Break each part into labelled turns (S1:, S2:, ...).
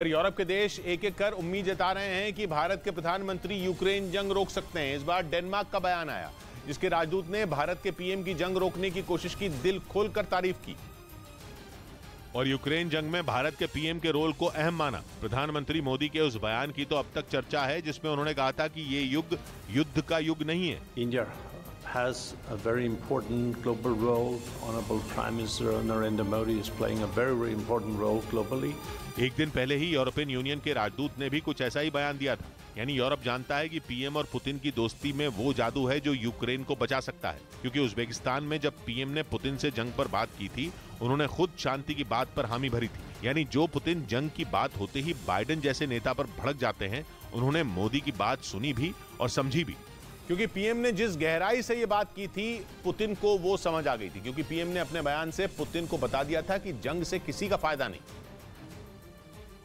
S1: Europe के देश एक एक कर उम्मीद जता रहे हैं कि भारत के प्रधानमंत्री यूक्रेन जंग रोक सकते हैं। इस बार डेनमार्क का बयान आया जिसके राजदूत ने भारत के पीएम की जंग रोकने की कोशिश की दिल खोलकर तारीफ की और यूक्रेन जंग में भारत के पीएम के रोल को अहम माना। प्रधानमंत्री मोदी के उस बयान की तो अब तक चर्चा है जिसमें उन्होंने कहा था कि ये युग युद्ध का युग नहीं है।
S2: India has a very important global role. Honorable Prime Minister Narendra Modi is playing a very, very important role globally.
S1: एक दिन पहले ही यूरोपियन यूनियन के राजदूत ने भी कुछ ऐसा ही बयान दिया था। यानी यूरोप जानता है कि पीएम और पुतिन की दोस्ती में वो जादू है जो यूक्रेन को बचा सकता है, क्योंकि उज्बेकिस्तान में जब पीएम ने पुतिन से जंग पर बात की थी, उन्होंने खुद शांति की बात पर हामी भरी थी। यानी जो पुतिन जंग की बात होते ही बाइडेन जैसे नेता पर भड़क जाते हैं, उन्होंने मोदी की बात सुनी भी और समझी भी, क्योंकि पीएम ने जिस गहराई से ये बात की थी पुतिन को वो समझ आ गई थी, क्योंकि पीएम ने अपने बयान से पुतिन को बता दिया था कि जंग से किसी का फायदा नहीं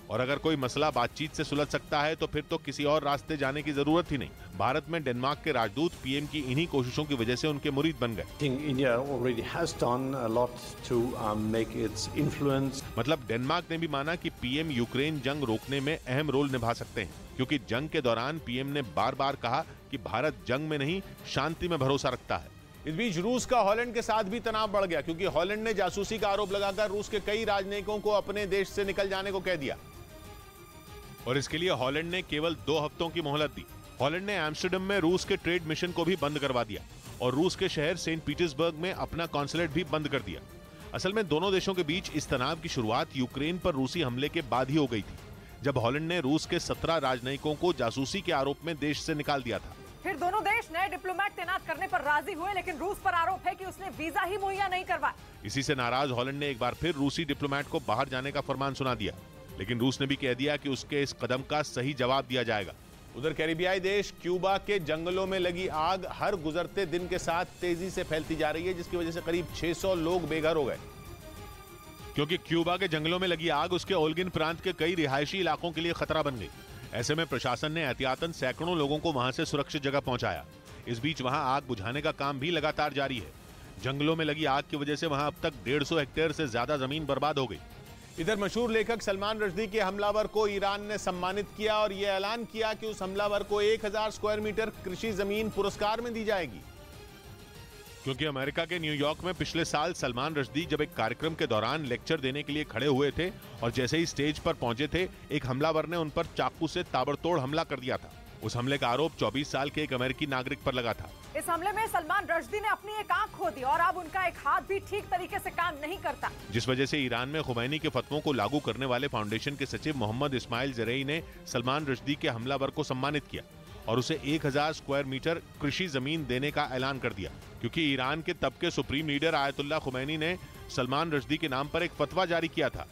S1: और अगर कोई मसला बातचीत से सुलझ सकता है तो फिर तो किसी और रास्ते जाने की जरूरत ही नहीं। भारत में डेनमार्क के राजदूत पीएम की इन्हीं कोशिशों की वजह से उनके मुरीद बन गए।
S2: India already has done a lot to make its influence.
S1: मतलब डेनमार्क ने भी माना कि पीएम यूक्रेन जंग रोकने में अहम रोल निभा सकते हैं, क्योंकि जंग के दौरान पीएम ने बार बार कहा कि भारत जंग में नहीं शांति में भरोसा रखता है। इस बीच रूस का हॉलैंड के साथ भी तनाव बढ़ गया, क्योंकि हॉलैंड ने जासूसी का आरोप लगाकर रूस के कई राजनयिकों को अपने देश से निकल जाने को कह दिया और इसके लिए हॉलैंड ने केवल 2 हफ्तों की मोहलत दी। हॉलैंड ने एम्स्टर्डम में रूस के ट्रेड मिशन को भी बंद करवा दिया और रूस के शहर सेंट पीटर्सबर्ग में अपना कॉन्सुलेट भी बंद कर दिया। असल में दोनों देशों के बीच इस तनाव की शुरुआत यूक्रेन पर रूसी हमले के बाद ही हो गई थी, जब हॉलैंड ने रूस के 17 राजनयिकों को जासूसी के आरोप में देश से निकाल दिया था।
S3: फिर दोनों देश नए डिप्लोमेट तैनात करने पर राजी हुए, लेकिन रूस पर आरोप है कि उसने वीजा ही मुहैया नहीं करवाया।
S1: इसी से नाराज हॉलैंड ने एक बार फिर रूसी डिप्लोमेट को बाहर जाने का फरमान सुना दिया, लेकिन रूस ने भी कह दिया कि उसके इस कदम का सही जवाब दिया जाएगा। उधर कैरिबियाई देश क्यूबा के जंगलों में लगी आग हर गुजरते दिन के साथ तेजी से फैलती जा रही है, जिसकी वजह से करीब 600 लोग बेघर हो गए, क्योंकि क्यूबा के जंगलों में लगी आग उसके ओल्गिन प्रांत के कई रिहायशी इलाकों के लिए खतरा बन गई। ऐसे में प्रशासन ने एहतियातन सैकड़ों लोगों को वहां से सुरक्षित जगह पहुंचाया। इस बीच वहां आग बुझाने का काम भी लगातार जारी है। जंगलों में लगी आग की वजह से वहां अब तक 150 हेक्टेयर से ज्यादा जमीन बर्बाद हो गई। इधर मशहूर लेखक सलमान रश्दी के हमलावर को ईरान ने सम्मानित किया और यह ऐलान किया कि उस हमलावर को 1000 स्क्वायर मीटर कृषि जमीन पुरस्कार में दी जाएगी, क्योंकि अमेरिका के न्यूयॉर्क में पिछले साल सलमान रश्दी जब एक कार्यक्रम के दौरान लेक्चर देने के लिए खड़े हुए थे और जैसे ही स्टेज पर पहुंचे थे, एक हमलावर ने उन पर चाकू से ताबड़तोड़ हमला कर दिया था। उस हमले का आरोप 24 साल के एक अमेरिकी नागरिक पर लगा था।
S3: इस हमले में सलमान रश्दी ने अपनी एक आंख खो दी और अब उनका एक हाथ भी ठीक तरीके से काम नहीं करता,
S1: जिस वजह से ईरान में खुमैनी के फतवों को लागू करने वाले फाउंडेशन के सचिव मोहम्मद इस्माइल जरई ने सलमान रश्दी के हमलावर को सम्मानित किया और उसे 1000 स्क्वायर मीटर कृषि जमीन देने का ऐलान कर दिया, क्योंकि ईरान के तब के सुप्रीम लीडर आयतुल्लाह खुमैनी ने सलमान रश्दी के नाम पर एक फतवा जारी किया था